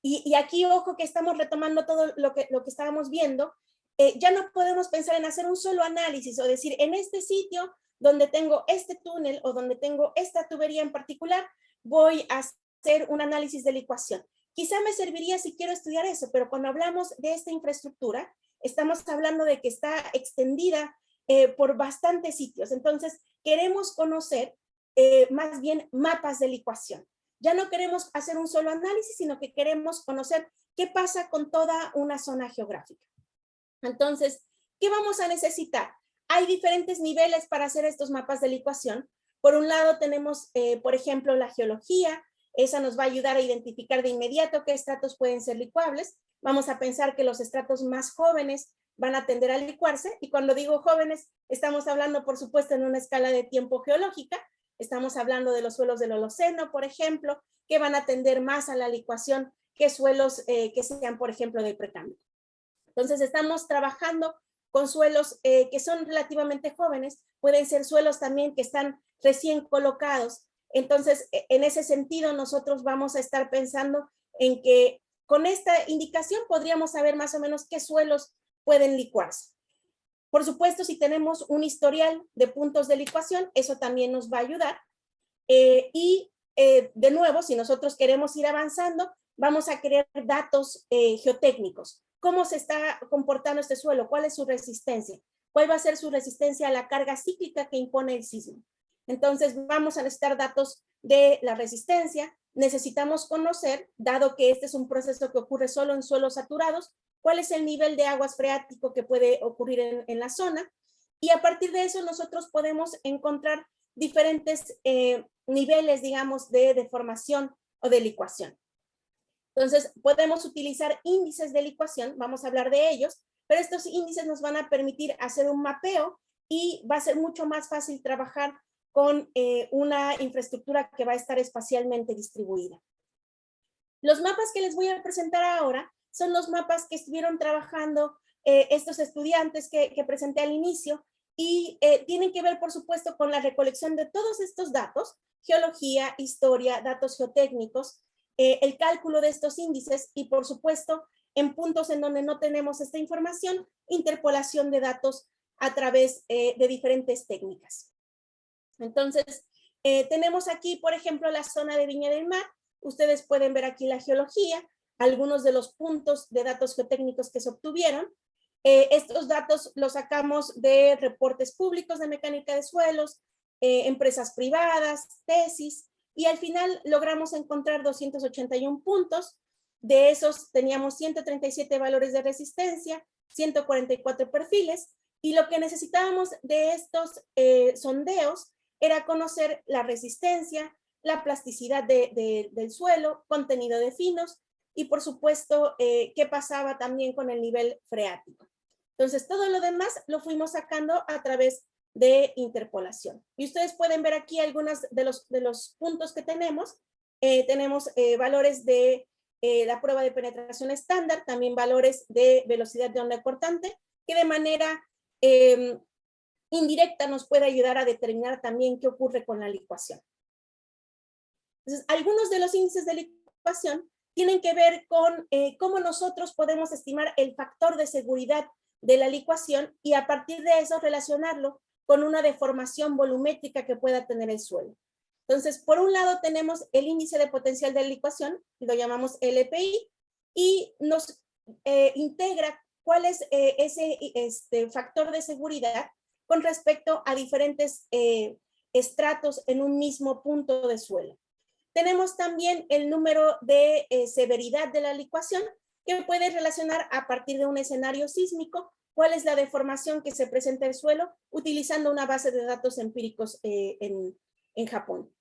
Y aquí, ojo, que estamos retomando todo lo que estábamos viendo. Ya no podemos pensar en hacer un solo análisis o decir, en este sitio donde tengo este túnel o donde tengo esta tubería en particular, voy a hacer un análisis de licuación. Quizá me serviría si quiero estudiar eso, pero cuando hablamos de esta infraestructura, estamos hablando de que está extendida por bastantes sitios. Entonces, queremos conocer más bien mapas de licuación. Ya no queremos hacer un solo análisis, sino que queremos conocer qué pasa con toda una zona geográfica. Entonces, ¿qué vamos a necesitar? Hay diferentes niveles para hacer estos mapas de licuación. Por un lado tenemos, por ejemplo, la geología. Esa nos va a ayudar a identificar de inmediato qué estratos pueden ser licuables. Vamos a pensar que los estratos más jóvenes van a tender a licuarse, y cuando digo jóvenes, estamos hablando, por supuesto, en una escala de tiempo geológica. Estamos hablando de los suelos del Holoceno, por ejemplo, que van a tender más a la licuación que suelos que sean, por ejemplo, del Precámbrico. Entonces, estamos trabajando con suelos que son relativamente jóvenes, pueden ser suelos también que están recién colocados. Entonces, en ese sentido, nosotros vamos a estar pensando en que con esta indicación podríamos saber más o menos qué suelos pueden licuarse. Por supuesto, si tenemos un historial de puntos de licuación, eso también nos va a ayudar. De nuevo, si nosotros queremos ir avanzando, vamos a querer datos geotécnicos. ¿Cómo se está comportando este suelo? ¿Cuál es su resistencia? ¿Cuál va a ser su resistencia a la carga cíclica que impone el sismo? Entonces, vamos a necesitar datos de la resistencia. Necesitamos conocer, dado que este es un proceso que ocurre solo en suelos saturados, cuál es el nivel de aguas freático que puede ocurrir en la zona. Y a partir de eso, nosotros podemos encontrar diferentes niveles, digamos, de deformación o de licuación. Entonces, podemos utilizar índices de licuación, vamos a hablar de ellos, pero estos índices nos van a permitir hacer un mapeo y va a ser mucho más fácil trabajar con una infraestructura que va a estar espacialmente distribuida. Los mapas que les voy a presentar ahora son los mapas que estuvieron trabajando estos estudiantes que presenté al inicio y tienen que ver, por supuesto, con la recolección de todos estos datos, geología, historia, datos geotécnicos, el cálculo de estos índices y, por supuesto, en puntos en donde no tenemos esta información, interpolación de datos a través de diferentes técnicas. Entonces, tenemos aquí, por ejemplo, la zona de Viña del Mar. Ustedes pueden ver aquí la geología, algunos de los puntos de datos geotécnicos que se obtuvieron. Estos datos los sacamos de reportes públicos de mecánica de suelos, empresas privadas, tesis, y al final logramos encontrar 281 puntos. De esos teníamos 137 valores de resistencia, 144 perfiles, y lo que necesitábamos de estos sondeos era conocer la resistencia, la plasticidad del suelo, contenido de finos, y por supuesto, qué pasaba también con el nivel freático. Entonces, todo lo demás lo fuimos sacando a través de interpolación. Y ustedes pueden ver aquí algunos de los puntos que tenemos. Tenemos valores de la prueba de penetración estándar, también valores de velocidad de onda cortante, que de manera indirecta nos puede ayudar a determinar también qué ocurre con la licuación. Entonces, algunos de los índices de licuación tienen que ver con cómo nosotros podemos estimar el factor de seguridad de la licuación y a partir de eso relacionarlo con una deformación volumétrica que pueda tener el suelo. Entonces, por un lado tenemos el índice de potencial de licuación, lo llamamos LPI, y nos integra cuál es ese factor de seguridad con respecto a diferentes estratos en un mismo punto de suelo. Tenemos también el número de severidad de la licuación, que puede relacionar a partir de un escenario sísmico cuál es la deformación que se presenta en el suelo utilizando una base de datos empíricos en Japón.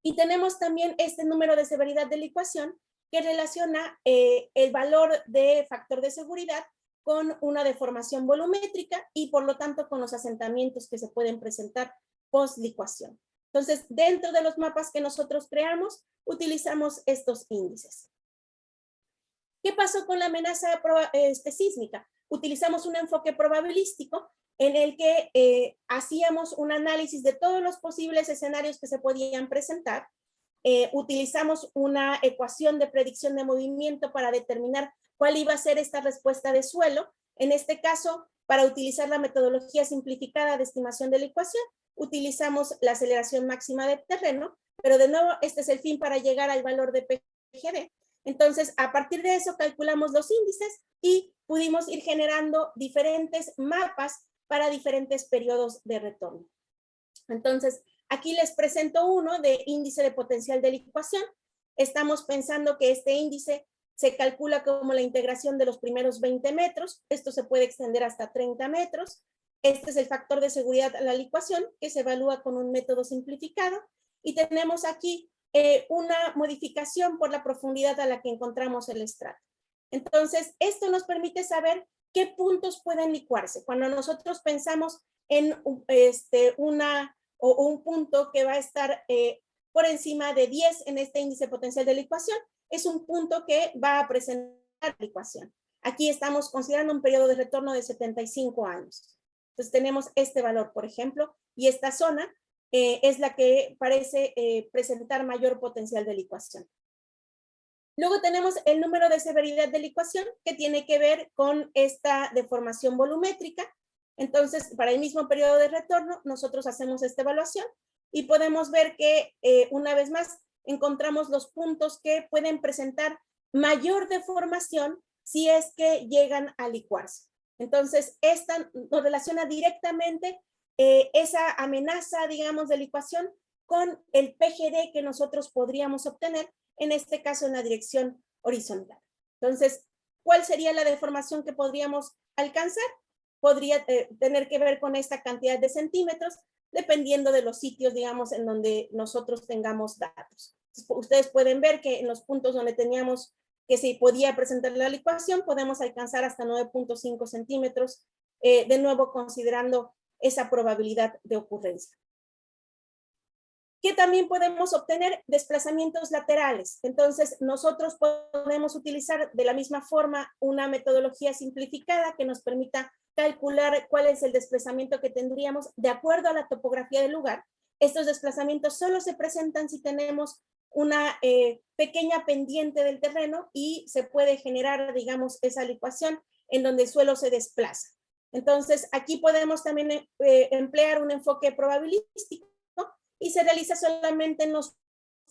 Y tenemos también este número de severidad de licuación que relaciona el valor de factor de seguridad con una deformación volumétrica y por lo tanto con los asentamientos que se pueden presentar post licuación. Entonces, dentro de los mapas que nosotros creamos, utilizamos estos índices. ¿Qué pasó con la amenaza sísmica? Utilizamos un enfoque probabilístico en el que hacíamos un análisis de todos los posibles escenarios que se podían presentar. Utilizamos una ecuación de predicción de movimiento para determinar cuál iba a ser esta respuesta de suelo. En este caso, para utilizar la metodología simplificada de estimación de la ecuación, utilizamos la aceleración máxima de terreno, pero de nuevo, este es el fin para llegar al valor de PGD. Entonces, a partir de eso, calculamos los índices y pudimos ir generando diferentes mapas para diferentes periodos de retorno. Entonces, aquí les presento uno de índice de potencial de licuación. Estamos pensando que este índice se calcula como la integración de los primeros 20 metros. Esto se puede extender hasta 30 metros. Este es el factor de seguridad a la licuación que se evalúa con un método simplificado. Y tenemos aquí una modificación por la profundidad a la que encontramos el estrato. Entonces, esto nos permite saber qué puntos pueden licuarse. Cuando nosotros pensamos en un punto que va a estar por encima de 10 en este índice potencial de licuación, es un punto que va a presentar licuación. Aquí estamos considerando un periodo de retorno de 75 años. Entonces tenemos este valor, por ejemplo, y esta zona es la que parece presentar mayor potencial de licuación. Luego tenemos el número de severidad de licuación, que tiene que ver con esta deformación volumétrica. Entonces, para el mismo periodo de retorno, nosotros hacemos esta evaluación y podemos ver que, una vez más, encontramos los puntos que pueden presentar mayor deformación si es que llegan a licuarse. Entonces, esta nos relaciona directamente esa amenaza, digamos, de licuación con el PGD que nosotros podríamos obtener, en este caso en la dirección horizontal. Entonces, ¿cuál sería la deformación que podríamos alcanzar? Podría tener que ver con esta cantidad de centímetros, dependiendo de los sitios, digamos, en donde nosotros tengamos datos. Entonces, ustedes pueden ver que en los puntos donde teníamos que se podía presentar la licuación, podemos alcanzar hasta 9.5 centímetros, de nuevo considerando esa probabilidad de ocurrencia. Que también podemos obtener desplazamientos laterales. Entonces, nosotros podemos utilizar de la misma forma una metodología simplificada que nos permita calcular cuál es el desplazamiento que tendríamos de acuerdo a la topografía del lugar. Estos desplazamientos solo se presentan si tenemos una pequeña pendiente del terreno y se puede generar, digamos, esa licuación en donde el suelo se desplaza. Entonces, aquí podemos también emplear un enfoque probabilístico y se realiza solamente en los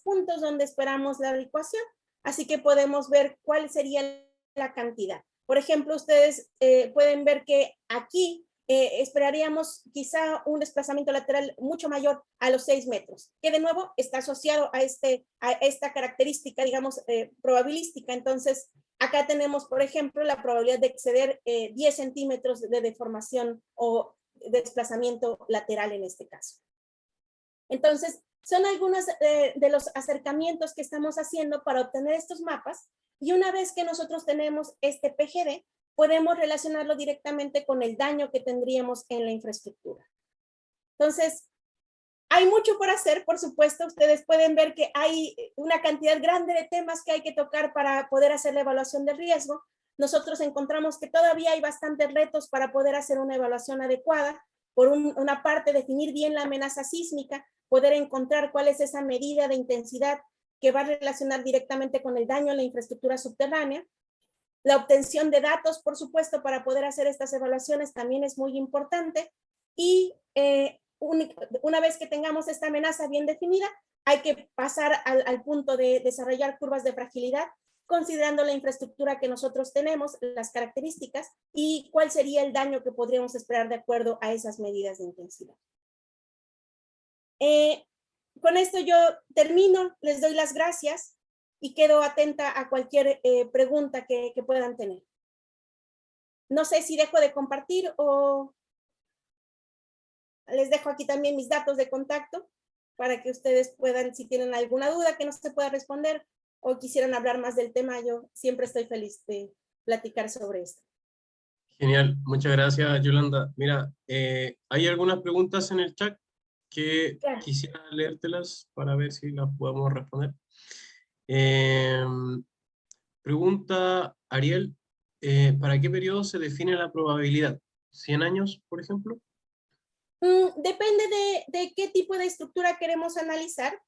puntos donde esperamos la licuación, así que podemos ver cuál sería la cantidad. Por ejemplo, ustedes pueden ver que aquí esperaríamos quizá un desplazamiento lateral mucho mayor a los 6 metros, que de nuevo está asociado a esta característica, digamos, probabilística. Entonces, acá tenemos, por ejemplo, la probabilidad de exceder 10 centímetros de deformación o desplazamiento lateral en este caso. Entonces, son algunos de los acercamientos que estamos haciendo para obtener estos mapas, y una vez que nosotros tenemos este PGD, podemos relacionarlo directamente con el daño que tendríamos en la infraestructura. Entonces, hay mucho por hacer, por supuesto. Ustedes pueden ver que hay una cantidad grande de temas que hay que tocar para poder hacer la evaluación de riesgo. Nosotros encontramos que todavía hay bastantes retos para poder hacer una evaluación adecuada. Por una parte, definir bien la amenaza sísmica, poder encontrar cuál es esa medida de intensidad que va a relacionar directamente con el daño en la infraestructura subterránea. La obtención de datos, por supuesto, para poder hacer estas evaluaciones también es muy importante. Y una vez que tengamos esta amenaza bien definida, hay que pasar al punto de desarrollar curvas de fragilidad, considerando la infraestructura que nosotros tenemos, las características y cuál sería el daño que podríamos esperar de acuerdo a esas medidas de intensidad. Con esto yo termino, les doy las gracias y quedo atenta a cualquier pregunta que puedan tener. No sé si dejo de compartir o les dejo aquí también mis datos de contacto para que ustedes puedan, si tienen alguna duda que no se pueda responder o quisieran hablar más del tema, yo siempre estoy feliz de platicar sobre esto. Genial, muchas gracias, Yolanda. Mira, hay algunas preguntas en el chat que Claro. quisiera leértelas para ver si las podemos responder. Pregunta Ariel, ¿para qué periodo se define la probabilidad? ¿100 años, por ejemplo? Depende de qué tipo de estructura queremos analizar.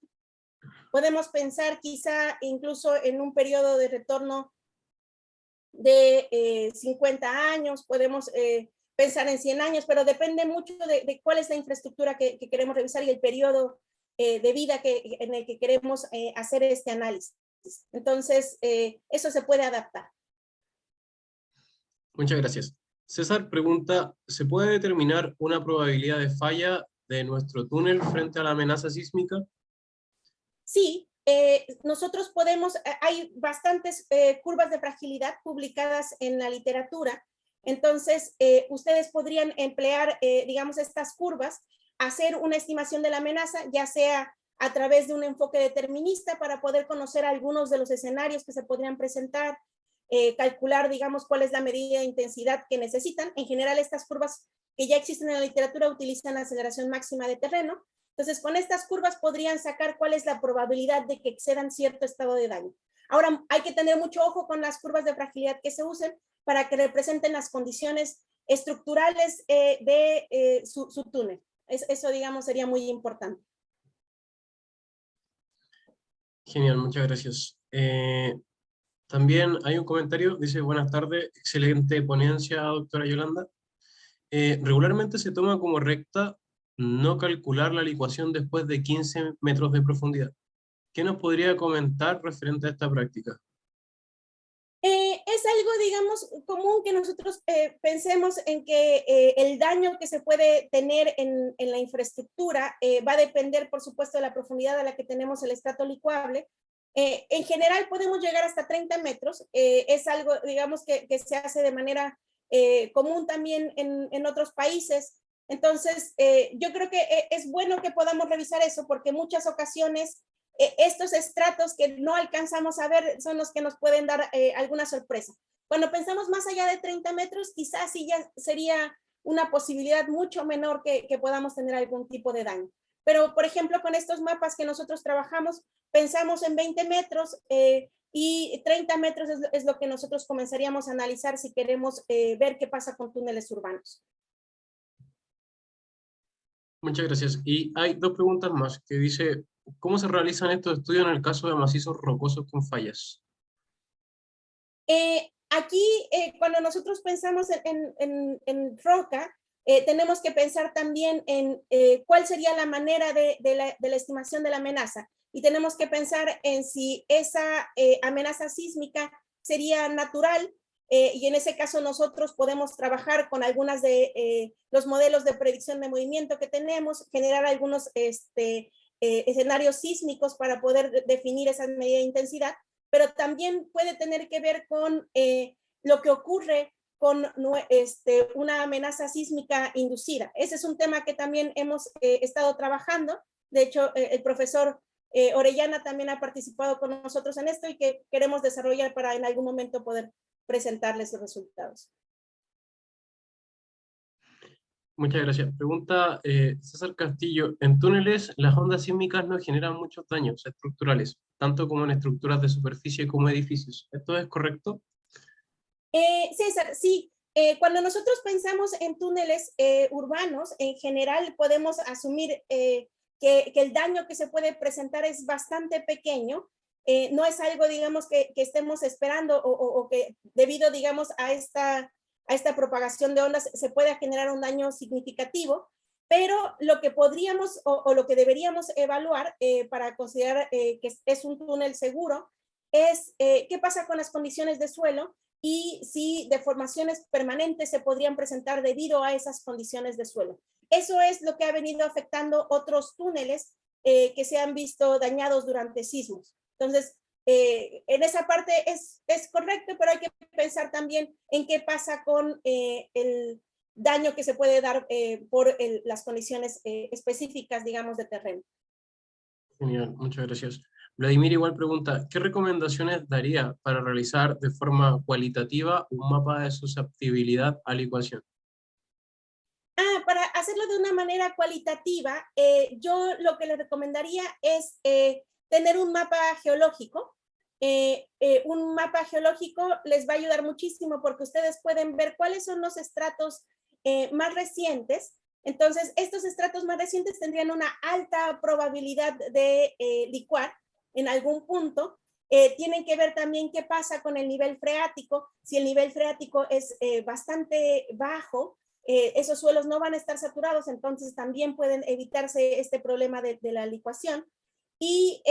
Podemos pensar quizá incluso en un periodo de retorno de 50 años, podemos pensar en 100 años, pero depende mucho de cuál es la infraestructura que queremos revisar y el periodo de vida en el que queremos hacer este análisis. Entonces, eso se puede adaptar. Muchas gracias. César pregunta, ¿se puede determinar una probabilidad de falla de nuestro túnel frente a la amenaza sísmica? Sí, nosotros podemos, hay bastantes curvas de fragilidad publicadas en la literatura. Entonces, ustedes podrían emplear, digamos, estas curvas, hacer una estimación de la amenaza, ya sea a través de un enfoque determinista para poder conocer algunos de los escenarios que se podrían presentar, calcular, digamos, cuál es la medida de intensidad que necesitan. En general, estas curvas que ya existen en la literatura utilizan la aceleración máxima de terreno. Entonces, con estas curvas podrían sacar cuál es la probabilidad de que excedan cierto estado de daño. Ahora, hay que tener mucho ojo con las curvas de fragilidad que se usen, para que representen las condiciones estructurales de su túnel. Eso, digamos, sería muy importante. Genial, muchas gracias. También hay un comentario, dice, buenas tardes, excelente ponencia, doctora Yolanda. Regularmente se toma como recta no calcular la licuación después de 15 metros de profundidad. ¿Qué nos podría comentar referente a esta práctica? Es algo, digamos, común que nosotros pensemos en que el daño que se puede tener en la infraestructura va a depender, por supuesto, de la profundidad a la que tenemos el estrato licuable. En general podemos llegar hasta 30 metros. Es algo, digamos, que se hace de manera común también en otros países. Entonces, yo creo que es bueno que podamos revisar eso porque muchas ocasiones estos estratos que no alcanzamos a ver son los que nos pueden dar alguna sorpresa. Cuando pensamos más allá de 30 metros, quizás sí ya sería una posibilidad mucho menor que podamos tener algún tipo de daño. Pero, por ejemplo, con estos mapas que nosotros trabajamos, pensamos en 20 metros y 30 metros es lo que nosotros comenzaríamos a analizar si queremos ver qué pasa con túneles urbanos. Muchas gracias. Y hay dos preguntas más que dice, ¿cómo se realizan estos estudios en el caso de macizos rocosos con fallas? Aquí, cuando nosotros pensamos en roca, tenemos que pensar también en cuál sería la manera de la estimación de la amenaza. Y tenemos que pensar en si esa amenaza sísmica sería natural, y en ese caso nosotros podemos trabajar con algunas de los modelos de predicción de movimiento que tenemos, generar algunos escenarios sísmicos para poder definir esa medida de intensidad, pero también puede tener que ver con lo que ocurre con una amenaza sísmica inducida. Ese es un tema que también hemos estado trabajando. De hecho, el profesor Orellana también ha participado con nosotros en esto y que queremos desarrollar para en algún momento poder presentarles los resultados. Muchas gracias. Pregunta César Castillo. En túneles, las ondas sísmicas no generan muchos daños estructurales, tanto como en estructuras de superficie como edificios. ¿Esto es correcto? César, sí. Cuando nosotros pensamos en túneles urbanos, en general podemos asumir que el daño que se puede presentar es bastante pequeño. No es algo, digamos, que estemos esperando o que debido, digamos, a esta propagación de ondas se pueda generar un daño significativo, pero lo que podríamos o lo que deberíamos evaluar para considerar que es un túnel seguro es qué pasa con las condiciones de suelo y si deformaciones permanentes se podrían presentar debido a esas condiciones de suelo. Eso es lo que ha venido afectando otros túneles que se han visto dañados durante sismos. Entonces, en esa parte es correcto, pero hay que pensar también en qué pasa con el daño que se puede dar por las condiciones específicas, digamos, de terreno. Genial, muchas gracias. Vladimir igual pregunta, ¿qué recomendaciones daría para realizar de forma cualitativa un mapa de susceptibilidad a licuación? Para hacerlo de una manera cualitativa, yo lo que les recomendaría es tener un mapa geológico. Un mapa geológico les va a ayudar muchísimo porque ustedes pueden ver cuáles son los estratos más recientes. Entonces, estos estratos más recientes tendrían una alta probabilidad de licuar en algún punto. Tienen que ver también qué pasa con el nivel freático. Si el nivel freático es bastante bajo, esos suelos no van a estar saturados, entonces también pueden evitarse este problema de la licuación. Y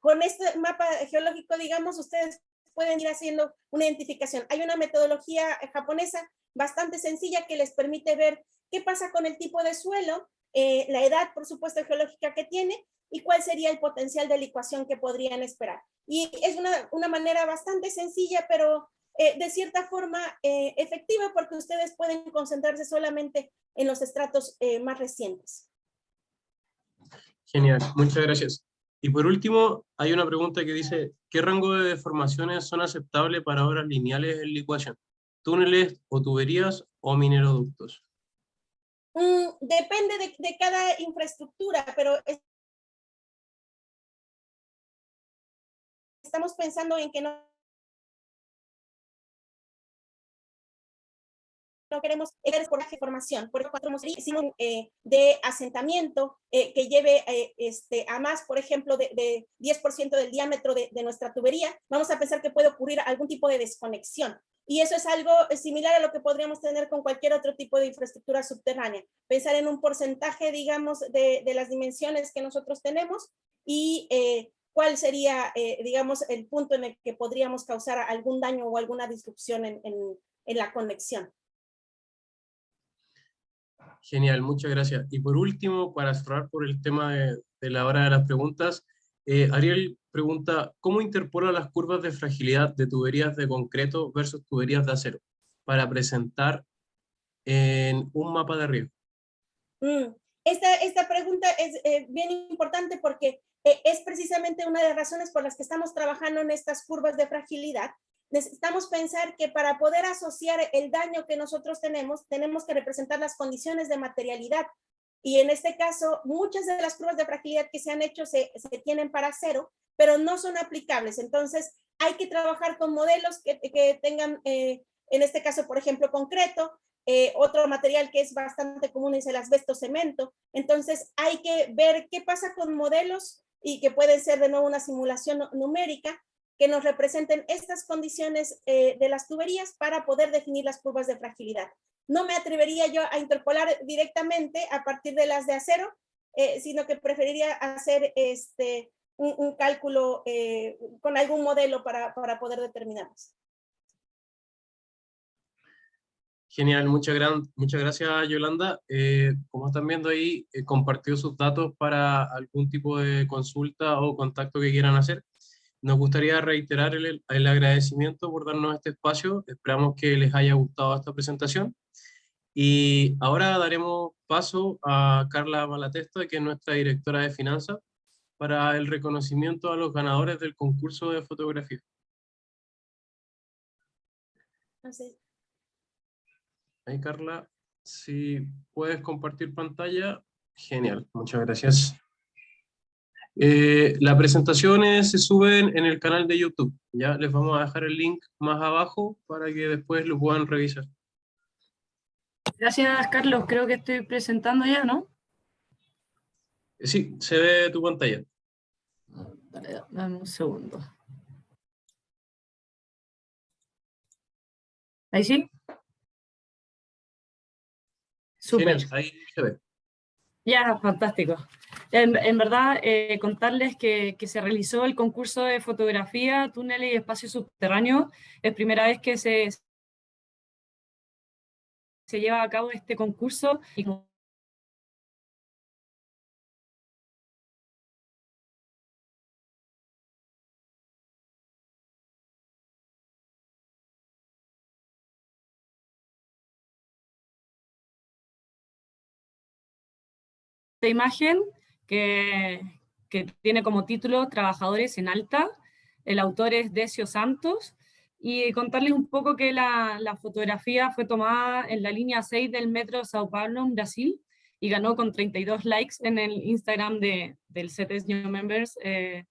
con este mapa geológico, digamos, ustedes pueden ir haciendo una identificación. Hay una metodología japonesa bastante sencilla que les permite ver qué pasa con el tipo de suelo, la edad, por supuesto, geológica que tiene y cuál sería el potencial de licuación que podrían esperar. Y es una manera bastante sencilla, pero de cierta forma efectiva porque ustedes pueden concentrarse solamente en los estratos más recientes. Genial, muchas gracias. Y por último, hay una pregunta que dice, ¿qué rango de deformaciones son aceptables para obras lineales en licuación? ¿Túneles o tuberías o mineroductos? Depende de cada infraestructura, pero estamos pensando en que no no queremos por la formación, por ejemplo, de asentamiento que lleve a más, por ejemplo, de 10% del diámetro de nuestra tubería, vamos a pensar que puede ocurrir algún tipo de desconexión. Y eso es algo similar a lo que podríamos tener con cualquier otro tipo de infraestructura subterránea. Pensar en un porcentaje, digamos, de las dimensiones que nosotros tenemos y cuál sería, digamos, el punto en el que podríamos causar algún daño o alguna disrupción en la conexión. Genial, muchas gracias. Y por último, para cerrar por el tema de la hora de las preguntas, Ariel pregunta, ¿cómo interpola las curvas de fragilidad de tuberías de concreto versus tuberías de acero para presentar en un mapa de riesgo? Esta pregunta es bien importante porque es precisamente una de las razones por las que estamos trabajando en estas curvas de fragilidad. Necesitamos pensar que para poder asociar el daño que nosotros tenemos que representar las condiciones de materialidad. Y en este caso, muchas de las curvas de fragilidad que se han hecho se tienen para acero, pero no son aplicables. Entonces, hay que trabajar con modelos que tengan, en este caso, por ejemplo, concreto. Otro material que es bastante común es el asbesto cemento. Entonces, hay que ver qué pasa con modelos y que puede ser de nuevo una simulación numérica que nos representen estas condiciones de las tuberías para poder definir las curvas de fragilidad. No me atrevería yo a interpolar directamente a partir de las de acero, sino que preferiría hacer un cálculo con algún modelo para poder determinarlos. Genial, muchas gracias, Yolanda. Como están viendo ahí, compartió sus datos para algún tipo de consulta o contacto que quieran hacer. Nos gustaría reiterar el agradecimiento por darnos este espacio. Esperamos que les haya gustado esta presentación. Y ahora daremos paso a Carla Malatesta, que es nuestra directora de finanzas, para el reconocimiento a los ganadores del concurso de fotografía. Así. Ahí, Carla, si puedes compartir pantalla, genial, muchas gracias. Las presentaciones se suben en el canal de YouTube. Ya les vamos a dejar el link más abajo para que después lo puedan revisar. Gracias, Carlos. Creo que estoy presentando ya, ¿no? Sí, se ve tu pantalla. Dame un segundo. ¿Ahí sí? Súper. Genial, ahí se ve. Ya, fantástico. En verdad, contarles que se realizó el concurso de fotografía, túneles y espacios subterráneos. Es primera vez que se lleva a cabo este concurso y esta imagen que tiene como título Trabajadores en Alta. El autor es Decio Santos. Y contarles un poco que la fotografía fue tomada en la línea 6 del metro Sao Paulo, en Brasil, y ganó con 32 likes en el Instagram del CTS New Members de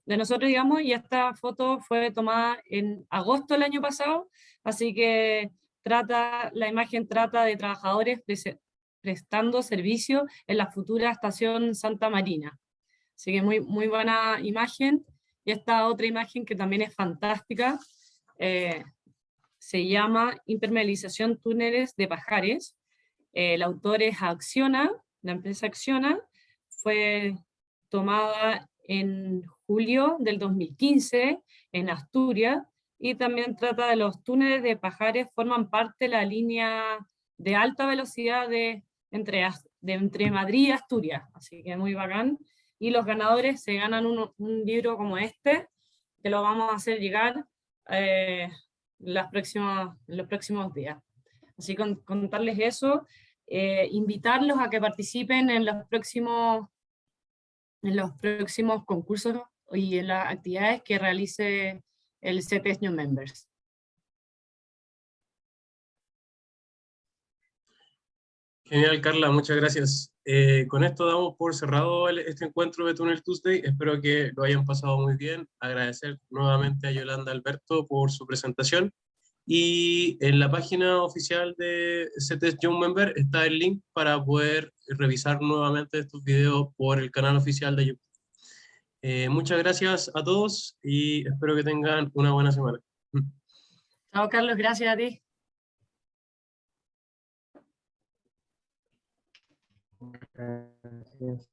nosotros, digamos, y esta foto fue tomada en agosto del año pasado, así que la imagen trata de trabajadores prestando servicio en la futura estación Santa Marina. Así que muy, muy buena imagen. Y esta otra imagen que también es fantástica, se llama Impermeabilización Túneles de Pajares. El autor es Acciona, la empresa Acciona, fue tomada en julio del 2015 en Asturias, y también trata de los túneles de Pajares, forman parte de la línea de alta velocidad de entre Madrid y Asturias, así que muy bacán. Y los ganadores se ganan un libro como este, que lo vamos a hacer llegar en los próximos días. Así que contarles eso, invitarlos a que participen en los próximos concursos y en las actividades que realice el CTS New Members. Genial, Carla, muchas gracias. Con esto damos por cerrado este encuentro de Tunnel Tuesday. Espero que lo hayan pasado muy bien. Agradecer nuevamente a Yolanda Alberto por su presentación Y en la página oficial de CETES Young Member está el link para poder revisar nuevamente estos videos por el canal oficial de YouTube. Muchas gracias a todos y espero que tengan una buena semana. Chao, Carlos, gracias a ti. Gracias.